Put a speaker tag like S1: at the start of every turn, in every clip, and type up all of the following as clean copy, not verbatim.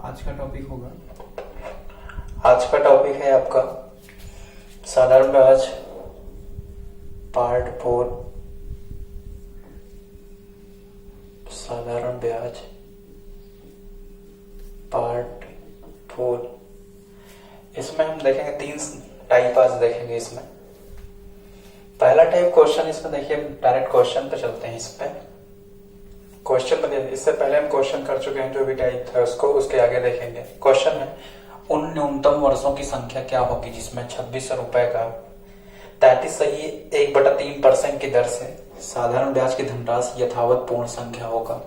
S1: आज का टॉपिक होगा।
S2: आज का टॉपिक है आपका साधारण ब्याज पार्ट 4। साधारण ब्याज पार्ट 4। इसमें हम देखेंगे 3 टाइप आज देखेंगे। इसमें पहला टाइप क्वेश्चन, इसमें देखिए डायरेक्ट क्वेश्चन पे चलते हैं। इस पे क्वेश्चन में इससे पहले हम क्वेश्चन कर चुके हैं, जो भी टाइप था उसको उसके आगे देखेंगे। क्वेश्चन है उन न्यूनतम वर्षों की संख्या क्या होगी जिसमें 2600 रुपए का 33 सही 1/3% की दर से साधारण ब्याज की धनराशि यथावत पूर्ण संख्या होगा।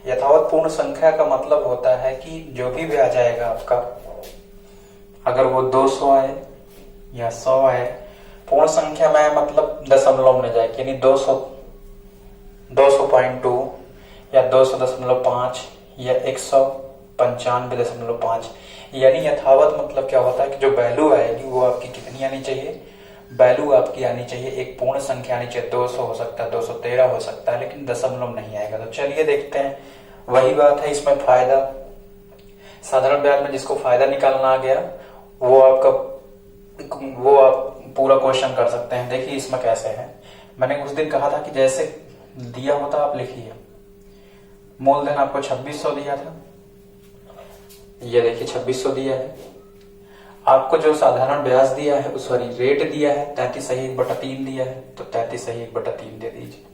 S2: यथावत पूर्ण संख्या का मतलब होता है कि जो भी ब्याज आएगा आपका, अगर वो 200 आए या 100 आए, पूर्ण संख्या में मतलब दशमलव में जाए, यानी 200.2 या 200.5 या 195.5, यानी यथावत मतलब क्या होता है कि जो वैल्यू आएगी वो आपकी कितनी आनी चाहिए, वैल्यू आपकी आनी चाहिए एक पूर्ण संख्या आनी चाहिए। 200 हो सकता है, 213 हो सकता है, लेकिन दशमलव नहीं आएगा। तो चलिए देखते हैं। वही बात है, इसमें फायदा साधारण ब्याज में जिसको फायदा निकालना आ गया वो आप पूरा क्वेश्चन कर सकते हैं। देखिए इसमें कैसे है। मैंने उस दिन कहा था कि जैसे दिया होता आप लिखिए। मूलधन आपको 2600 दिया था, ये देखिए 2600 दिया है। आपको जो साधारण ब्याज दिया है, सॉरी रेट दिया है 33/3 दिया है, तो 33/3 दे दीजिए।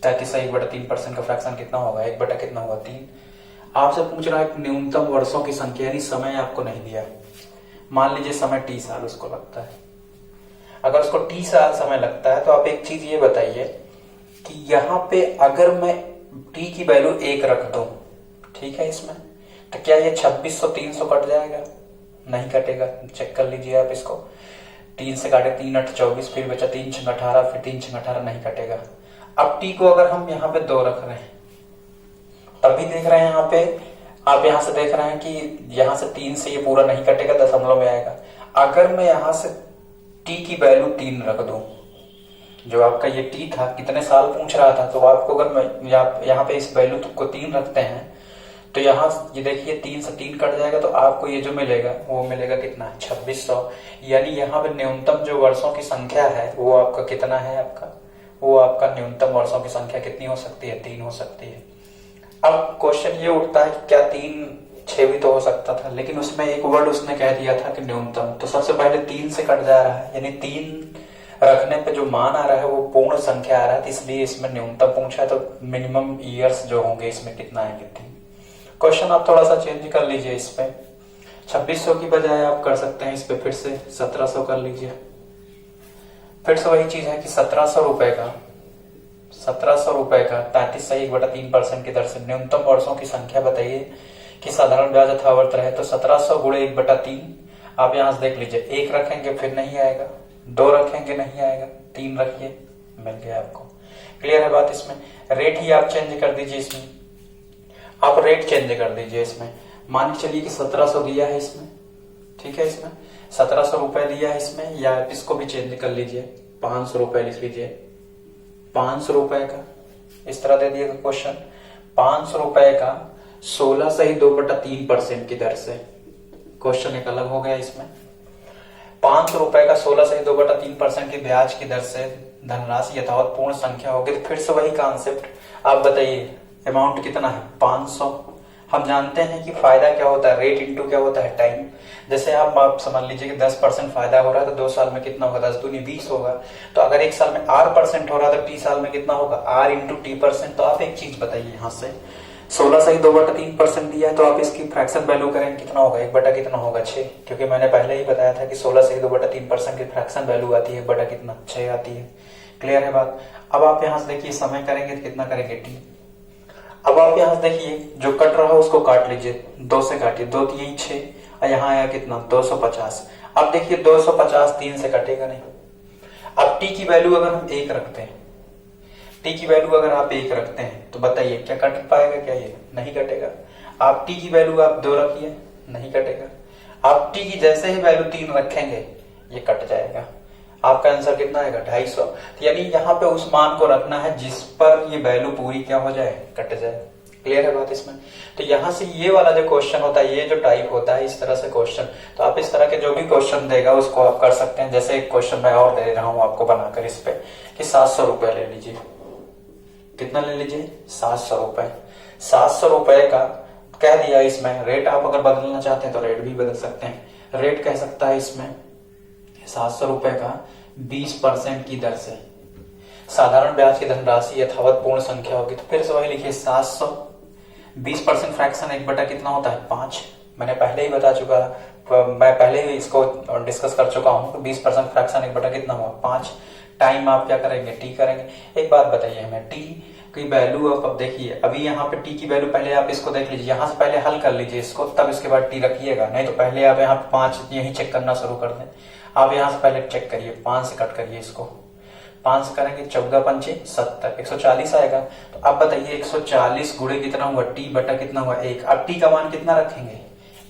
S2: 33/3% का फ्रैक्शन कितना होगा, 1 कितना होगा 3। आपसे पूछ रहा है न्यूनतम वर्षों की संख्या, यानी समय आपको नहीं दिया। मान लीजिए समय t साल उसको लगता है। अगर उसको t साल समय लगता है तो आप एक चीज ये बताइए कि यहाँ पे अगर मैं t की वैल्यू 1 रख दूं, ठीक है, इसमें तो क्या ये 2600 300 कट जाएगा? नहीं कटेगा। चेक कर लीजिए आप इसको। 3 से काटे 3 8 24, फिर बचा 3 6 18, फिर 3 6 18, नहीं कटेगा। अब t को अगर हम यहाँ पे 2 रख रहे हैं, तभी देख रहे हैं यहाँ पे आप यहाँ से देख रहे हैं कि यहाँ से 3 से ये पूरा नहीं कटेगा, दशमलव में आएगा। अगर मैं यहाँ से t की वैल्यू 3 रख दूं, जो आपका ये t था कितने साल पूछ रहा था, तो आपको अगर मैं यहाँ पे इस वैल्यू को 3 रखते हैं तो यहाँ ये देखिए 3 से 3 कट जाएगा, तो आपको ये जो मिलेगा वो मिलेगा कितना, 2600। यानी यहाँ पे न्यूनतम जो वर्षों की संख्या है वो आपका कितना है, वो आपका न्यूनतम वर्षों की संख्या कितनी हो सकती है, 3 हो सकती है। अब क्वेश्चन ये उठता है कि क्या 3 6 भी तो हो सकता था, लेकिन उसमें एक वर्ड उसने कह दिया था कि न्यूनतम, तो सबसे पहले 3 से कट जा रहा है, यानी 3 रखने पे जो मान आ रहा है वो पूर्ण संख्या आ रहा है, इसलिए इसमें न्यूनतम पूछा है। तो मिनिमम ईयर्स जो होंगे इसमें कितना आएंगे 3। क्वेश्चन आप थोड़ा सा चेंज कर लीजिए। इस पे 2600 की बजाय आप कर सकते हैं इस पे फिर से 1700 कर लीजिए। फिर से वही चीज है कि 1700 रुपए का 33 सही 1/3% की दर से न्यूनतम वर्षों की संख्या बताइए कि साधारण ब्याज यथावत रहे। तो 1700 गुणे 1/3 आप यहां से देख लीजिए। 1 रखेंगे फिर नहीं आएगा, 2 रखेंगे नहीं आएगा, 3 रखिए, मिल गया आपको। क्लियर है बात। इसमें रेट ही आप चेंज कर दीजिए। इसमें आप रेट चेंज कर दीजिए। इसमें मान चलिए कि 1700 दिया है इसमें, ठीक है, इसमें 1700 रुपए दिया है इसमें, या इसको भी चेंज कर लीजिए, 500 रुपए लिख लीजिए। 500 रुपए का इस तरह दे दिएगा क्वेश्चन। 500 रुपए का 16 सही 2/3% की दर से, क्वेश्चन एक अलग हो गया। इसमें 500 रुपए का 16 सही 2/3% की ब्याज की दर से धनराशि यथावत पूर्ण संख्या होगी। तो फिर से वही कॉन्सेप्ट, आप बताइए अमाउंट कितना है, 500। हम जानते हैं कि फायदा क्या होता है, रेट इंटू क्या होता है, टाइम। जैसे आप समझ लीजिए कि 10% फायदा हो रहा है तो 2 साल में कितना होगा, 10 दूनी 20 होगा। तो अगर 1 साल में R% हो रहा है तो t साल में कितना होगा, R इंटू t%। तो आप एक चीज बताइए, यहाँ से 16 सही 2/3% दिया है, तो आप इसकी फ्रैक्शन वैल्यू करेंगे कितना होगा, 1 कितना होगा 6, क्योंकि मैंने पहले ही बताया था कि 16 सही 2/3% की फ्रैक्शन वैल्यू आती है 1 कितना 6 आती है। क्लियर है बात। अब आप यहाँ से देखिए समय करेंगे तो कितना करेंगे, t। अब आप यहाँ से देखिए जो कट रहा है उसको काट लीजिए, 2 से काटिए, 2 यही 6, और यहाँ आया कितना 250। अब देखिए 250 3 से कटेगा नहीं। अब t की वैल्यू अगर हम 1 रखते हैं, t की वैल्यू अगर आप 1 रखते हैं तो बताइए क्या कट पाएगा, क्या ये नहीं कटेगा। आप t की वैल्यू आप 2 रखिए, नहीं कटेगा। आप t की जैसे ही वैल्यू 3 रखेंगे ये कट जाएगा। आपका आंसर कितना आएगा, 250। तो यानी यहाँ पे उस मान को रखना है जिस पर ये वैल्यू पूरी क्या हो जाए, कट जाए। क्लियर है बात इसमें। तो यहां से ये वाला जो क्वेश्चन होता है, ये जो टाइप होता है इस तरह से क्वेश्चन, तो आप इस तरह के जो भी क्वेश्चन देगा उसको आप कर सकते हैं। जैसे एक क्वेश्चन मैं और दे रहा हूं आपको बनाकर इस पे कि 700 रुपए ले लीजिए। कितना ले लीजिए? 700 रुपए। 700 रुपए का कह दिया इसमें रेट, आप अगर बदलना चाहते हैं तो रेट भी बदल सकते हैं। रेट कह सकता है इसमें 700 रुपए का 20% की दर से साधारण ब्याज की धनराशि यथावत पूर्ण संख्या होगी। तो फिर से वही लिखिए 700, 20% फ्रैक्शन 1 बटा कितना होता है? 5। मैंने पहले ही बता चुका, मैं पहले ही इसको डिस्कस कर चुका हूं। 20% फ्रैक्शन 1 बटा कितना हुआ? 5। टाइम आप क्या करेंगे? टी करेंगे। एक बात बताइए हमें, टी की वैल्यू अब देखिए, अभी यहाँ पे टी की वैल्यू पहले आप इसको देख लीजिए, यहाँ से पहले हल कर लीजिए इसको, तब इसके बाद टी रखिएगा। नहीं तो पहले आप यहाँ पे 5 यही चेक करना शुरू कर दें। आप यहाँ से पहले चेक करिए, 5 से कट करिए इसको, 5 से करेंगे 14 पंचे 70, 140 आएगा। तो अब बताइए 140 गुणे कितना हुआ? टी बटा कितना हुआ? 1। अब टी का मान कितना रखेंगे?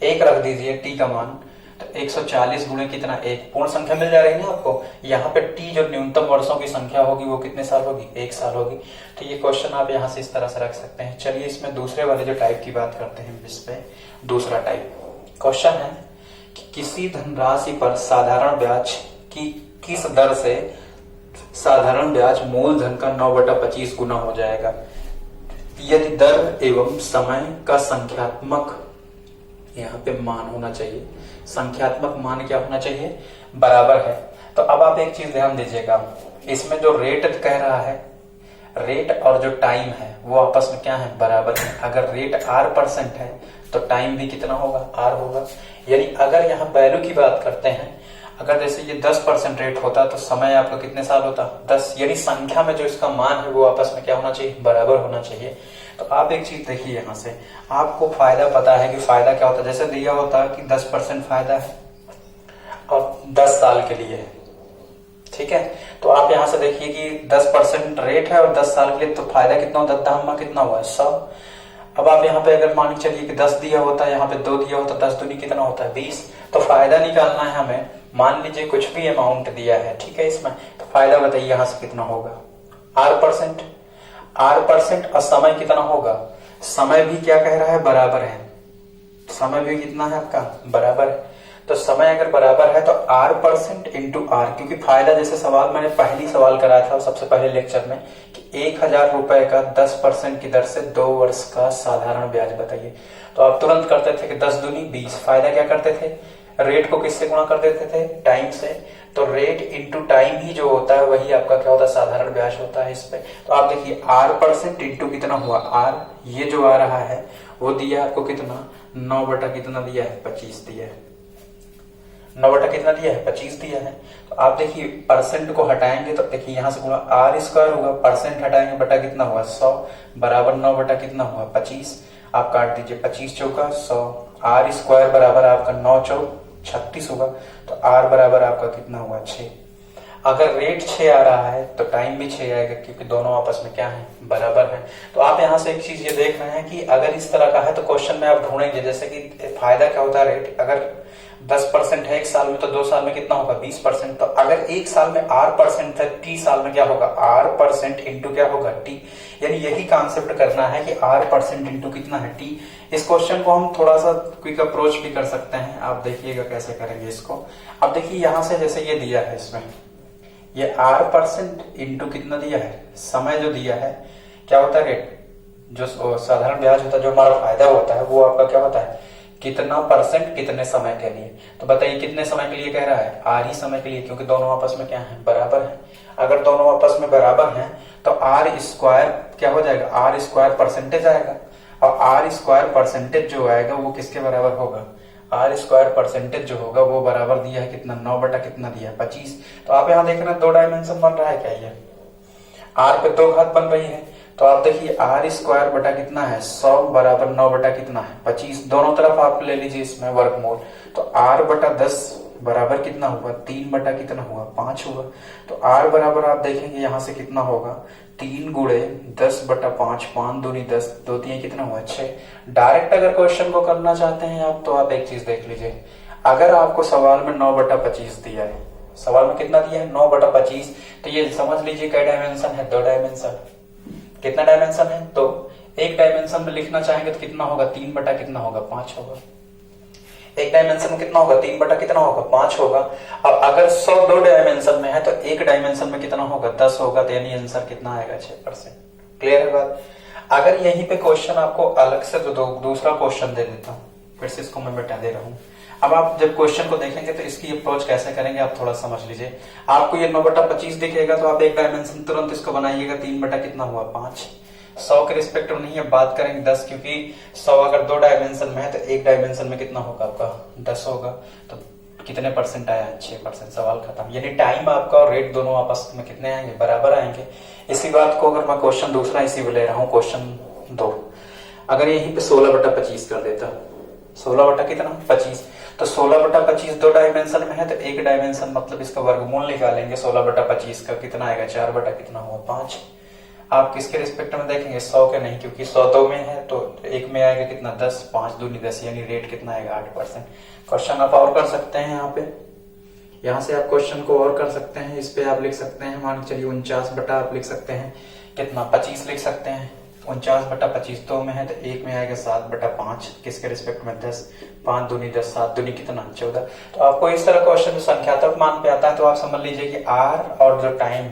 S2: 1 रख दीजिए टी का मान। तो 140 गुणे कितना? 1। पूर्ण संख्या मिल जा रही है ना आपको। यहाँ पे टी जो न्यूनतम वर्षों की संख्या होगी वो कितने साल होगी? 1 साल होगी। तो ये क्वेश्चन आप यहाँ से इस तरह से रख सकते हैं। चलिए इसमें दूसरे वाले जो टाइप की बात करते हैं, इस पे दूसरा टाइप क्वेश्चन है कि किसी धनराशि पर साधारण ब्याज की किस दर से साधारण ब्याज मूलधन का 9/25 गुना हो जाएगा यदि दर एवं समय का संख्यात्मक, यहाँ पे मान होना चाहिए, संख्यात्मक मान क्या होना चाहिए? बराबर है। तो अब आप एक चीज ध्यान दीजिएगा, इसमें जो रेट कह रहा है, रेट और जो टाइम है वो आपस में क्या है? बराबर है। अगर रेट R% है तो टाइम भी कितना होगा? R होगा। यानी अगर यहाँ वैल्यू की बात करते हैं, अगर जैसे ये 10% रेट होता तो समय आपका कितने साल होता? 10। यानी संख्या में जो इसका मान है वो आपस में क्या होना चाहिए? बराबर होना चाहिए। तो आप एक चीज देखिए, यहाँ से आपको फायदा पता है कि फायदा क्या होता है। जैसे दिया होता कि 10% फायदा है और 10 साल के लिए है, ठीक है। तो आप यहाँ से देखिए कि 10% रेट है और 10 साल के लिए, तो फायदा कितना होता है? दाम कितना हुआ? 100। अब आप यहाँ पे अगर मान चलिए कि 10 दिया होता है, यहाँ पे 2 दिया होता, 10 दूनी कितना होता है? 20। तो फायदा निकालना है हमें। मान लीजिए कुछ भी अमाउंट दिया है, ठीक है, इसमें तो फायदा बताइए यहाँ से कितना होगा? R%। और समय कितना होगा? समय भी क्या कह रहा है? बराबर है। समय भी कितना है आपका? बराबर है। तो समय अगर बराबर है तो R% इंटू R, क्योंकि फायदा जैसे सवाल मैंने पहली सवाल कराया था सबसे पहले लेक्चर में कि 1000 रुपए का 10% की दर से 2 वर्ष का साधारण ब्याज बताइए। तो आप तुरंत करते थे कि 10 दूनी 20। फायदा क्या करते थे? रेट को किससे गुणा कर देते थे? टाइम से। तो रेट इंटू टाइम ही जो होता है वही आपका क्या होता है? साधारण ब्याज होता है इस पे। तो आप देखिए R% इंटू कितना हुआ? R, ये जो आ रहा है वो दिया आपको कितना? 9 बटा कितना दिया है? 25 दिया है। 9 बटा कितना दिया है? 25 दिया है। तो आप देखिए परसेंट को हटाएंगे तो देखिए यहाँ से गुणा R² होगा, परसेंट हटाएंगे बटा कितना हुआ? 100 बराबर 9 बटा कितना हुआ? 25। आप काट दीजिए, 25 चौका 100, R² बराबर आपका 9 चौक 36 होगा। तो R बराबर आपका कितना हुआ? 6। अगर रेट 6 आ रहा है तो टाइम भी 6 आएगा, क्योंकि दोनों आपस में क्या है? बराबर है। तो आप यहाँ से एक चीज ये देख रहे हैं कि अगर इस तरह का है तो क्वेश्चन में आप ढूंढेंगे, जैसे कि फायदा क्या होता है? रेट अगर 10% है 1 साल में तो 2 साल में कितना होगा? 20%। तो अगर 1 साल में R% है, T साल में क्या होगा? R% इंटू क्या होगा? T। यानी यही कॉन्सेप्ट करना है कि R% इंटू कितना है? T। इस क्वेश्चन को हम थोड़ा सा क्विक अप्रोच भी कर सकते हैं, आप देखिएगा कैसे करेंगे इसको। अब देखिए यहाँ से जैसे ये दिया है, इसमें ये R% इंटू कितना दिया है? समय जो दिया है क्या होता है? रेट जो साधारण ब्याज होता है, जो हमारा फायदा होता है वो आपका क्या होता है? कितना परसेंट कितने समय के लिए। तो बताइए कितने समय के लिए कह रहा है? R ही समय के लिए, क्योंकि दोनों आपस में क्या है? बराबर है। अगर दोनों आपस में बराबर हैं तो R² क्या हो जाएगा? R² परसेंटेज आएगा, और R² परसेंटेज जो आएगा वो किसके बराबर होगा? R² परसेंटेज जो होगा वो बराबर दिया है कितना? 9 बटा कितना दिया है? 25। तो आप यहाँ देख रहे हैं 2 डायमेंशन बन रहा है क्या? ये R पे 2 घात बन रही है। तो आप देखिए R² बटा कितना है? 100 बराबर 9 बटा कितना है? 25। दोनों तरफ आप ले लीजिए इसमें वर्गमूल। तो R बटा 10 बराबर कितना हुआ? 3 बटा कितना हुआ? 5 हुआ। तो R बराबर आप देखेंगे यहाँ से कितना होगा? 3 गुणे 10 बटा 5, 5 दूनी 10, 2 3 कितना हुआ? 6। डायरेक्ट अगर क्वेश्चन को करना चाहते हैं आप, तो आप एक चीज देख लीजिए, अगर आपको सवाल में 9 बटा 25 दिया है, सवाल में कितना दिया है? 9 बटा 25, तो ये समझ लीजिए कई डायमेंशन है? 2 डायमेंशन। कितना डायमेंशन है? तो एक डायमेंशन में लिखना चाहेंगे तो कितना होगा, 3 बटा कितना होगा, 5 होगा। एक डायमेंशन में कितना होगा, 3 बटा कितना होगा, 5 होगा। अब अगर 100 दो डायमेंशन में है तो एक डायमेंशन में कितना होगा, 10 होगा। तो यानी आंसर कितना आएगा, 6%। क्लियर है बात। अगर यहीं पे क्वेश्चन आपको अलग से जो दूसरा क्वेश्चन दे देता हूं, फिर से इसको मैं मिटा दे रहा हूं। अब आप जब क्वेश्चन को देखेंगे तो इसकी अप्रोच कैसे करेंगे आप थोड़ा समझ लीजिए। आपको ये 9/25 दिखेगा तो आप एक डायमेंशन तुरंत इसको बनाइएगा, 3 बटा कितना हुआ, 5। 100 के रिस्पेक्टिव नहीं है, बात करेंगे 10, क्योंकि 100 अगर 2 डायमेंशन में है तो एक डायमेंशन में कितना होगा आपका, 10 होगा। तो कितने परसेंट आया, 6%। सवाल खत्म। यानी टाइम आपका और रेट दोनों आपस में कितने आएंगे, बराबर आएंगे। इसी बात को अगर मैं क्वेश्चन दूसरा इसी में ले रहा हूं, क्वेश्चन 2, अगर यहीं पे 16/25 कर देता, 16 बटा कितना, 25। तो 16/25 दो डायमेंशन में है तो एक डायमेंशन मतलब इसका वर्गमूल निकालेंगे 16/25 का, कितना आएगा, 4 बटा कितना हुआ, 5। आप किसके रिस्पेक्ट में देखेंगे, 100 के नहीं, क्योंकि 100 दो में है तो एक में आएगा कितना, 10, 5 दूनी 10, यानी रेट कितना आएगा, 8%। क्वेश्चन आप और कर सकते हैं यहाँ पे, यहाँ से आप क्वेश्चन को और कर सकते हैं। इस पे आप लिख सकते हैं, मान के चलिए 49 बटा आप लिख सकते हैं कितना, 25 लिख सकते हैं। 49/25 दो में है तो एक में आएगा 7/5, किसके रिस्पेक्ट में, 10, 5 दूनी 10, 7 दूनी कितना, 14। तो आपको इस तरह क्वेश्चन संख्यात्मक मान पे आता है तो आप समझ लीजिए कि आर और जो टाइम,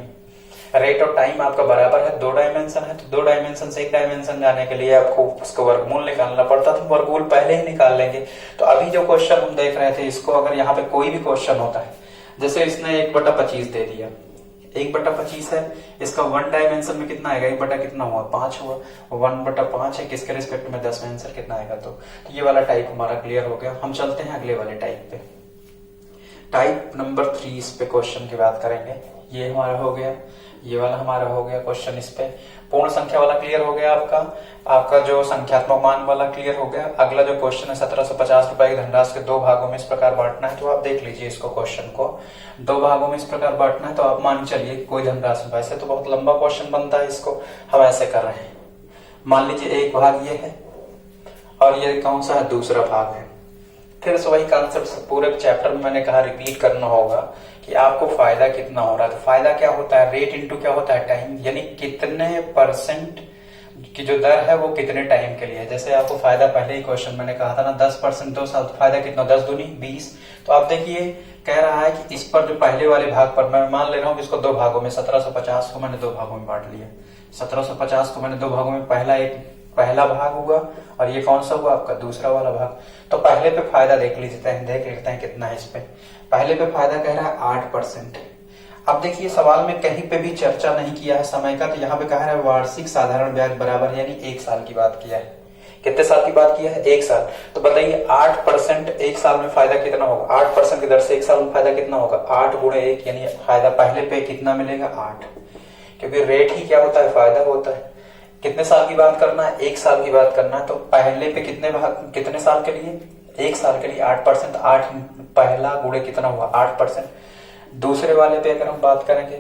S2: रेट और टाइम आपका बराबर है। 2 डायमेंशन है तो 2 डायमेंशन से एक डायमेंशन जाने के लिए आपको उसको वर्गमूल निकालना पड़ता था, वर्गमूल पहले ही निकाल लेंगे। तो अभी जो क्वेश्चन हम देख रहे थे, इसको अगर यहाँ पे कोई भी क्वेश्चन होता है, जैसे इसने 1/25 दे दिया, 1/25 है, इसका 1 डायमेंशन में कितना आएगा, 1 बटा कितना हुआ, 5 हुआ। 1/5 है, किसके रिस्पेक्ट में, 10 में, आंसर कितना आएगा। तो ये वाला टाइप हमारा क्लियर हो गया। हम चलते हैं अगले वाले टाइप पे, टाइप नंबर 3। इस पे क्वेश्चन की बात करेंगे। ये हमारा हो गया, ये वाला हमारा हो गया क्वेश्चन। इस पे पूर्ण संख्या वाला क्लियर हो गया आपका जो संख्यात्मक मान वाला क्लियर हो गया। अगला जो क्वेश्चन है 1750 रुपए की धनराशि के 2 भागों में इस प्रकार बांटना है। तो आप देख लीजिए इसको, क्वेश्चन को 2 भागों में इस प्रकार बांटना है। तो आप मान चलिए कोई धनराशि, वैसे तो बहुत लंबा क्वेश्चन बनता है, इसको हम ऐसे कर रहे हैं। मान लीजिए एक भाग ये है और ये कौन सा है, दूसरा भाग है। फिर से वही कॉन्सेप्ट पूरे चैप्टर में मैंने कहा रिपीट करना होगा कि आपको फायदा कितना हो रहा है। तो फायदा क्या होता है, रेट इंटू क्या होता है, टाइम, यानी कितने परसेंट की जो दर है वो कितने टाइम के लिए है। जैसे आपको फायदा पहले ही क्वेश्चन मैंने कहा था ना, 10% 2 साल, फायदा कितना, 10 दूनी 20। तो आप देखिए कह रहा है कि इस पर जो पहले वाले भाग पर मैं मान ले रहा हूँ इसको 2 भागों में, 1750 को मैंने 2 भागों में बांट लिया। 1750 को मैंने 2 भागों में, पहला भाग हुआ और ये कौन सा हुआ आपका, दूसरा वाला भाग। तो पहले पे फायदा देख लेते हैं कितना है। इस पे पहले पे फायदा कह रहा है 8%। अब देखिए सवाल में कहीं पे भी चर्चा नहीं किया है समय का, तो यहाँ पे कह रहा है वार्षिक साधारण ब्याज बराबर, यानी 1 साल की बात किया है। कितने साल की बात किया है, 1 साल। तो बताइए 8% 1 साल में फायदा कितना होगा, 8% की दर से 1 साल में फायदा कितना होगा, 8 गुणे 1, यानी फायदा पहले पे कितना मिलेगा, 8। क्योंकि रेट ही क्या होता है, फायदा होता है। कितने साल की बात करना है, 1 साल की बात करना है। तो पहले पे कितने साल के लिए, 1 साल के लिए 8%, 8 पहला गुणे कितना हुआ, 8%। दूसरे वाले पे अगर हम बात करेंगे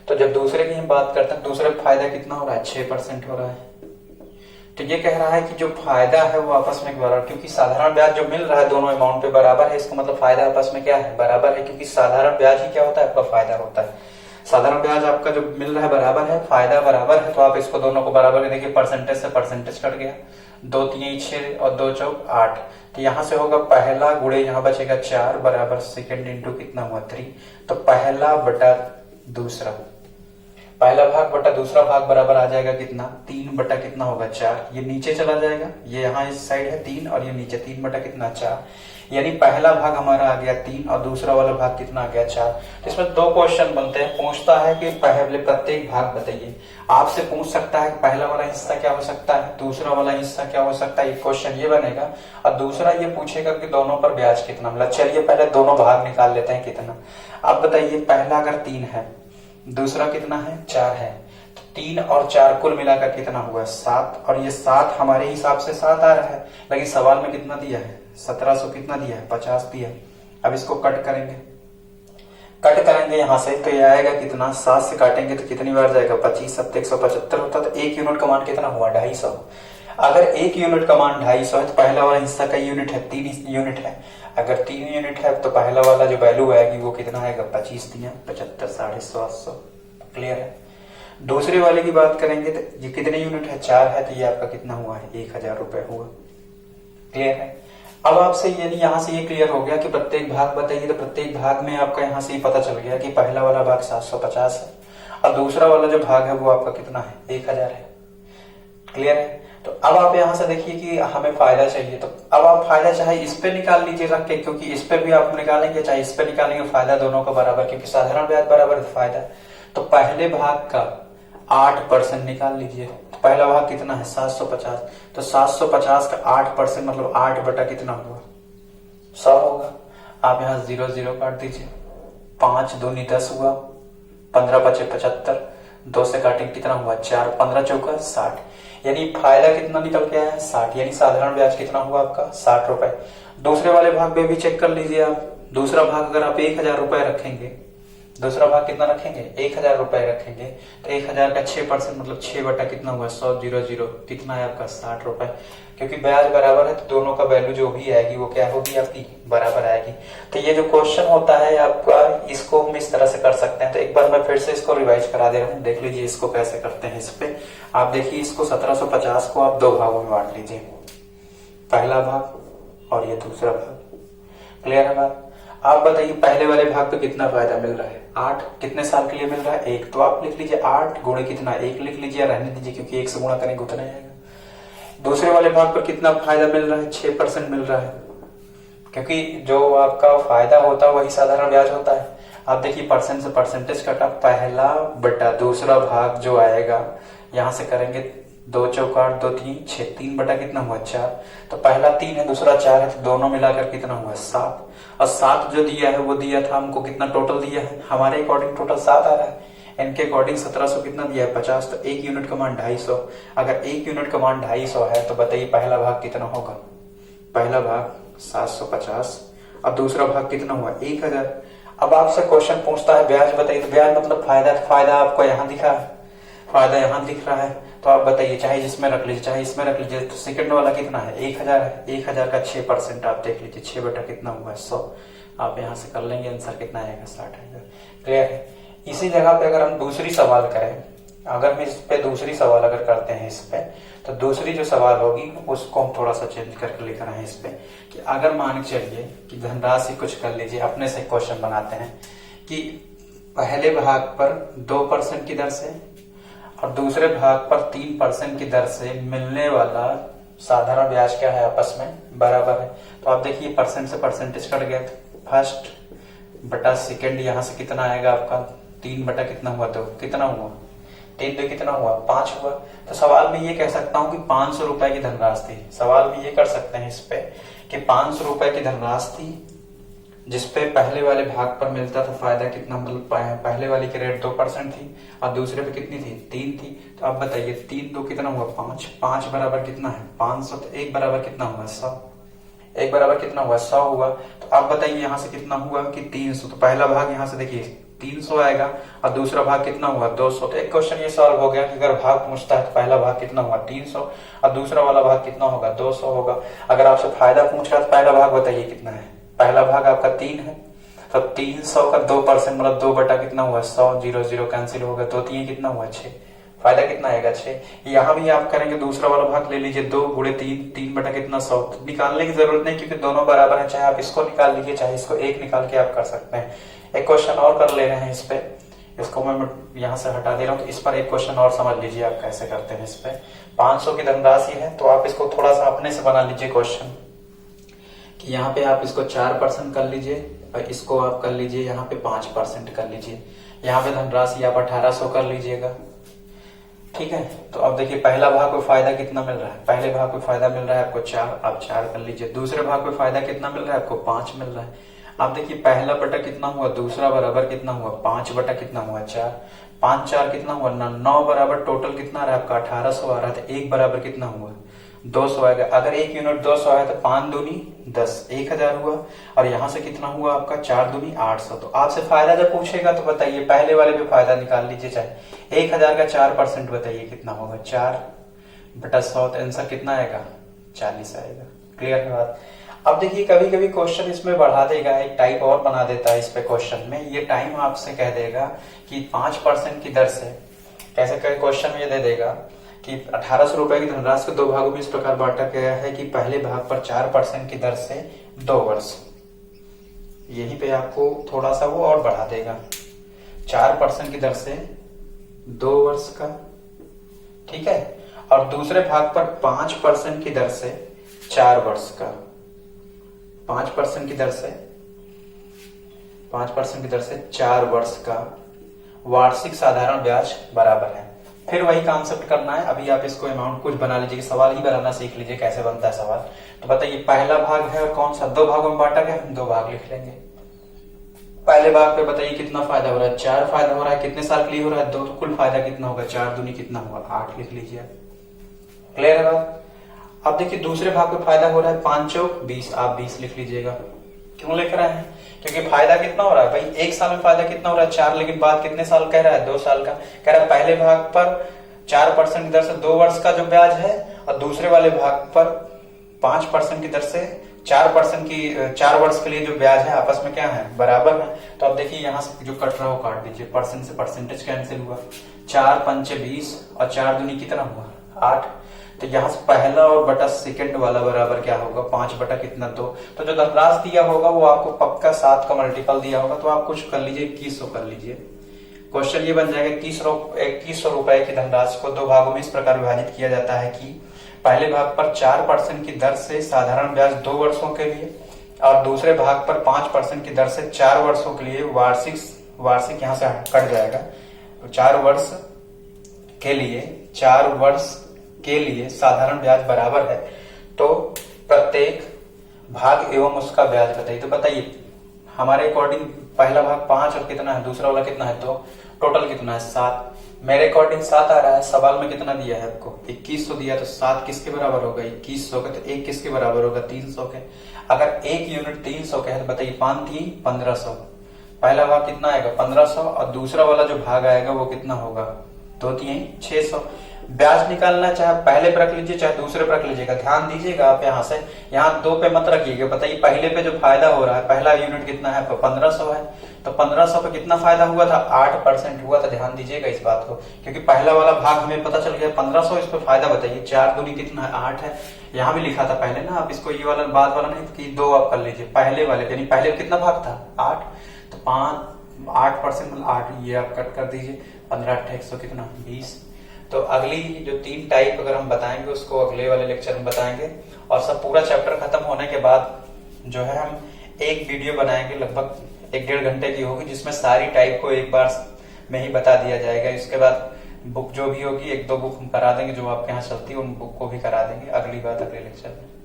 S2: तो जब दूसरे की हम बात करते हैं, दूसरे पे फायदा कितना हो रहा है, 6% हो रहा है। तो ये कह रहा है कि जो फायदा है वो आपस में बराबर, क्योंकि साधारण ब्याज जो मिल रहा है दोनों अमाउंट पे बराबर है, इसका मतलब फायदा आपस में क्या है, बराबर है। क्योंकि साधारण ब्याज ही क्या होता है, आपका फायदा होता है। साधारण ब्याज आपका जो मिल रहा है बराबर है, फायदा बराबर है। तो आप इसको दोनों को बराबर देखिए, परसेंटेज से परसेंटेज कट गया, 2 3 6 और 2 4 8। तो यहां से होगा पहला गुणे यहाँ बचेगा 4 बराबर सेकंड इंटू कितना हुआ, 3। तो पहला बटा दूसरा, पहला भाग बटा दूसरा भाग बराबर आ जाएगा कितना, 3 बटा कितना होगा, 4। ये नीचे चला जाएगा, ये यहाँ इस साइड है 3 और ये नीचे 3 बटा कितना, 4। यानी पहला भाग हमारा आ गया 3 और दूसरा वाला भाग कितना आ गया, 4। तो इसमें 2 क्वेश्चन बनते हैं। पूछता है कि पहले प्रत्येक भाग बताइए। आपसे पूछ सकता है कि पहला वाला हिस्सा क्या हो सकता है, दूसरा वाला हिस्सा क्या हो सकता है, एक क्वेश्चन ये बनेगा। और दूसरा ये पूछेगा कि दोनों पर ब्याज कितना मिला। चलिए पहले दोनों भाग निकाल लेते हैं कितना। अब बताइए पहला अगर 3 है, दूसरा कितना है, 4 है, तो 3 और 4 कुल मिलाकर कितना हुआ, 7। और ये 7 हमारे हिसाब से 7 आ रहा है, लेकिन सवाल में कितना दिया है, 1700 कितना दिया है, 50 दिया है। अब इसको कट करेंगे यहाँ से, तो ये आएगा कितना, 7 से काटेंगे तो कितनी बार जाएगा, 25 7 175 होता। तो 1 यूनिट का मान कितना हुआ, 250। अगर 1 यूनिट का मान 250 है तो पहला वाला हिस्सा का यूनिट है, 3 यूनिट है। अगर 3 यूनिट है तो पहला वाला जो वैल्यू आएगी वो कितना आएगा, 25 दिया, 75 750। क्लियर है। दूसरे वाले की बात करेंगे तो ये कितने यूनिट है, 4 है, तो ये आपका कितना हुआ है, 1000 रुपए हुआ। क्लियर है। अब आपसे यानी यहाँ से ये क्लियर हो गया कि प्रत्येक भाग बताइए, तो प्रत्येक भाग में आपका यहाँ से ये पता चल गया कि पहला वाला भाग 750 है और दूसरा वाला जो भाग है वो आपका कितना है, 1000 है। क्लियर है। तो अब आप यहाँ से देखिए कि हमें फायदा चाहिए, तो अब आप फायदा चाहे इस पे निकाल लीजिए रख के, क्योंकि इस पे भी आप निकालेंगे चाहे इस पे निकालेंगे, फायदा दोनों का बराबर, क्योंकि साधारण ब्याज बराबर फायदा। तो पहले भाग का 8% निकाल लीजिए। तो पहला भाग कितना है, 750, तो 750 का 8% मतलब 8 बटा कितना हुआ, 100 होगा। आप यहाँ 0 0 काट दीजिए, 5 दूनी 10 हुआ, 15 बचे 75, 2 से काटेंगे कितना हुआ 4, 15 चौका 60, यानी फायदा कितना निकल के आया है 60, यानी साधारण ब्याज कितना हुआ आपका 60 रुपए। दूसरे वाले भाग में भी चेक कर लीजिए आप, दूसरा भाग अगर आप 1000 रुपए रखेंगे, दूसरा भाग कितना रखेंगे 1000 रुपए रखेंगे, तो 1000 का 6% मतलब 6 बटा कितना हुआ 100, 0 0 कितना है आपका 60 रुपए। क्योंकि ब्याज बराबर है तो दोनों का वैल्यू जो भी आएगी वो क्या होगी आपकी बराबर आएगी। तो ये जो क्वेश्चन होता है आपका, इसको हम इस तरह से कर सकते हैं। तो एक बार मैं फिर से इसको रिवाइज करा दे रहा हूँ, देख लीजिए इसको कैसे करते हैं। इस पे आप देखिए, इसको 1750 को आप 2 भागों में बांट लीजिए, पहला भाग और ये दूसरा भाग। क्लियर है बात। आप बताइए पहले वाले भाग पे कितना फायदा मिल रहा है, 8, कितने साल के लिए मिल रहा है 1, तो आप लिख लीजिए 8 गुणे कितना 1 लिख लीजिए, रहने दीजिए क्योंकि 1 से गुणा करेंगे उतना आएगा। दूसरे वाले भाग पर कितना फायदा मिल रहा है, 6% मिल रहा है, क्योंकि जो आपका फायदा होता है वही साधारण ब्याज होता है। आप देखिए परसेंट से परसेंटेज कटा, पहला बटा दूसरा भाग जो आएगा, यहां से करेंगे 2 चौका 8, 2 3 6, 3 बटा कितना हुआ 4, तो पहला 3 है दूसरा 4 है, तो दोनों मिलाकर कितना हुआ 7, और 7 जो दिया है वो दिया था हमको कितना टोटल दिया है, हमारे अकॉर्डिंग टोटल 7 आ रहा है, इनके अकॉर्डिंग 1700 कितना दिया है 50, तो 1 यूनिट का मान 250। अगर 1 यूनिट का मान 250 है तो बताइए पहला भाग कितना होगा, पहला भाग 750 और दूसरा भाग कितना हुआ 1000। अब आपसे क्वेश्चन पूछता है ब्याज बताइए, तो ब्याज मतलब फायदा, फायदा आपको यहाँ दिखा है, फायदा यहाँ दिख रहा है, तो आप बताइए चाहे जिसमें रख लीजिए चाहे इसमें रख लीजिए। तो सेकंड वाला कितना है 1000 है, 1000 का 6% आप देख लीजिए, 6 बटा कितना हुआ 100, आप यहाँ से कर लेंगे आंसर कितना आएगा 60,000। क्लियर है। इसी जगह पे अगर हम दूसरी सवाल करें, अगर हम इस पे दूसरी सवाल अगर करते हैं इस पे, तो दूसरी जो सवाल होगी उसको हम थोड़ा सा चेंज करके लिख रहे हैं इस पे, कि अगर मान के चलिए कि धनराशि कुछ कर लीजिए, अपने से क्वेश्चन बनाते हैं कि पहले भाग पर 2% की दर से और दूसरे भाग पर 3% की दर से मिलने वाला साधारण ब्याज क्या है आपस में बराबर है। तो आप देखिए परसेंट से परसेंटेज कट गया, फर्स्ट बटा सेकेंड, यहाँ से कितना आएगा आपका 3 बटा कितना हुआ 2, कितना हुआ 3 2 कितना हुआ 5 हुआ। तो सवाल में ये कह सकता हूं कि 500 रुपए की धनराशि थी, सवाल में ये कर सकते हैं इस पे कि 500 रुपए की धनराशि थी जिसपे पहले वाले भाग पर मिलता था फायदा कितना, मतलब पहले वाली की रेट 2% थी और दूसरे पे कितनी थी 3 थी। तो अब बताइए 3 2 कितना हुआ 5, 5 बराबर कितना है 500, तो 1 बराबर कितना हुआ 100, 1 बराबर कितना हुआ 100 हुआ। तो अब बताइए यहाँ से कितना हुआ कि 300, तो पहला भाग यहाँ से देखिए 300 आएगा और दूसरा भाग कितना हुआ 200। तो एक क्वेश्चन ये सॉल्व हो गया कि अगर भाग पूछता है तो पहला भाग कितना हुआ 300 और दूसरा वाला भाग कितना होगा 200 होगा। अगर आपसे फायदा पूछ रहा है तो पहला भाग बताइए कितना है, पहला भाग आपका 3 है, तो 300 का 2% मतलब 2 बटा कितना हुआ 100, 0 0 कैंसिल होगा, 2 3 कितना हुआ 6, फायदा कितना आएगा 6। यहाँ भी आप करेंगे दूसरा वाला भाग ले लीजिए 2 गुणे 3, 3 बटा कितना 100, तो निकालने की जरूरत नहीं क्योंकि दोनों बराबर है, चाहे आप इसको निकाल लीजिए चाहे इसको 1 निकाल के आप कर सकते हैं। एक क्वेश्चन और कर ले रहे हैं इस पे, इसको मैं यहाँ से हटा दे रहा हूँ, तो इस पर एक क्वेश्चन और समझ लीजिए आप कैसे करते हैं। इस पे 500 की धनराशि है तो आप इसको थोड़ा सा अपने से बना लीजिए क्वेश्चन, कि यहाँ पे आप इसको 4% कर लीजिए और इसको आप कर लीजिए यहाँ पे 5% कर लीजिए, यहाँ पे धनराशि आप 1800 कर लीजिएगा। ठीक है। तो अब देखिए पहला भाग को फायदा कितना मिल रहा है, पहले भाग को फायदा मिल रहा है आपको 4, आप 4 कर लीजिए। दूसरे भाग को फायदा कितना मिल रहा है आपको 5 मिल रहा है। आप देखिए पहला बटा कितना हुआ, दूसरा बराबर कितना हुआ 5 बटा कितना हुआ 4, 5 4 कितना हुआ 9 बराबर टोटल कितना आ रहा है आपका 1800 आ रहा था, 1 बराबर कितना हुआ 200 आएगा। अगर 1 यूनिट 200 है तो 5 दूनी 10, 1000 हुआ और यहाँ से कितना हुआ आपका 4 दूनी 800। तो आपसे फायदा जब पूछेगा तो बताइए पहले वाले पे फायदा निकाल लीजिए, चाहे 1000 का 4% बताइए कितना होगा 4 बटा 100, तो आंसर कितना आएगा 40 आएगा। क्लियर है बात। अब देखिए कभी कभी क्वेश्चन इसमें बढ़ा देगा, एक टाइप और बना देता है इस पे क्वेश्चन में, ये टाइम आपसे कह देगा कि 5% की दर से कैसे क्वेश्चन में ये दे देगा कि 1800 रुपए की धनराशि को दो भागों में इस प्रकार बांटा गया है कि पहले भाग पर 4% की दर से 2 वर्ष। यहीं पे आपको थोड़ा सा वो और बढ़ा देगा, 4% की दर से 2 वर्ष का, ठीक है। और दूसरे भाग पर 5% की दर से 4 वर्ष का, 5% की दर से 4 वर्ष का वार्षिक साधारण ब्याज बराबर है। फिर वही कॉन्सेप्ट करना है। अभी आप इसको अमाउंट कुछ बना लीजिए, सवाल ही बनाना सीख लीजिए कैसे बनता है सवाल। तो बताइए पहला भाग है और कौन सा, 2 भागों में बांटा गया, 2 भाग लिख लेंगे। पहले भाग पे बताइए कितना फायदा हो रहा है, 4 फायदा हो रहा है, कितने साल के लिए हो रहा है 2, तो कुल फायदा कितना होगा, 4 दूनी कितना होगा 8 लिख लीजिए। क्लियर है बात। अब देखिए दूसरे भाग पे फायदा हो रहा है 5 चौक 20, आप 20 लिख लीजिएगा। क्यों लिख रहे हैं, क्योंकि फायदा कितना हो रहा है भाई, 1 साल में फायदा कितना हो रहा है 4, लेकिन बाद कितने साल कह रहा है 2 साल का। कह रहा है पहले भाग पर 4% की दर से 2 वर्ष का जो ब्याज है, और दूसरे वाले भाग पर 5% की दर से 4% की 4 वर्ष के लिए जो ब्याज है आपस में क्या है, बराबर है। तो अब देखिए यहाँ से जो कट रहा है वो काट दीजिए, परसेंट से परसेंटेज कैंसिल हुआ, 4 पंचे 20 और 4 दूनी कितना हुआ 8। तो यहाँ से पहला और बटा सेकंड वाला बराबर क्या होगा 5 बटा कितना 2। तो जो धनराशि दिया होगा वो आपको पक्का 7 का मल्टीपल दिया होगा, तो आप कुछ कर लीजिए 2100 कर लीजिए। क्वेश्चन ये बन जाएगा 2100 रुपए की धनराशि को 2 भागों में इस प्रकार विभाजित किया जाता है कि पहले भाग पर 4% की दर से साधारण ब्याज 2 वर्षों के लिए, और दूसरे भाग पर 5% की दर से 4 वर्षों के लिए वार्षिक यहाँ से कट जाएगा, तो 4 वर्ष के लिए साधारण ब्याज बराबर है। तो प्रत्येक भाग एवं उसका ब्याज बताइए। तो बताइए हमारे अकॉर्डिंग पहला भाग 5 और कितना है, दूसरा वाला कितना है, तो टोटल कितना है 7। मेरे अकॉर्डिंग 7 आ रहा है, सवाल में कितना दिया है आपको 2100 दिया, तो 7 किसके बराबर होगा 2100 के, तो 1 किसके बराबर होगा 300 के। अगर 1 यूनिट 300 के है तो बताइए 5 3 1500, पहला भाग कितना आएगा 1500, और दूसरा वाला जो भाग आएगा वो कितना होगा 2 3 600। ब्याज निकालना चाहे पहले पे रख लीजिए चाहे दूसरे पे रख लीजिएगा, ध्यान दीजिएगा आप यहाँ से, यहाँ 2 पे मत रखिएगा। बताइए पहले पे जो फायदा हो रहा है, पहला यूनिट कितना है 1500 है, तो 1500 पे कितना फायदा हुआ था 8% हुआ था, ध्यान दीजिएगा इस बात को, क्योंकि पहला वाला भाग हमें पता चल गया 1500, इस पे फायदा बताइए 4 दूनी कितना है 8 है। यहाँ भी लिखा था पहले ना, आप इसको ये वाला बाद वाला नहीं कि 2 आप कर लीजिए, पहले वाले यानी पहले कितना भाग था 8, तो 8% मतलब 8, ये आप कट कर दीजिए, 15 8 100 कितना 20। तो अगली जो 3 टाइप अगर हम बताएंगे उसको अगले वाले लेक्चर में बताएंगे, और सब पूरा चैप्टर खत्म होने के बाद जो है हम एक वीडियो बनाएंगे, लगभग 1-1.5 घंटे की होगी, जिसमें सारी टाइप को एक बार में ही बता दिया जाएगा। इसके बाद बुक जो भी होगी 1-2 बुक हम करा देंगे जो आपके यहाँ चलती है, उन बुक को भी करा देंगे। अगली बात अगले लेक्चर में।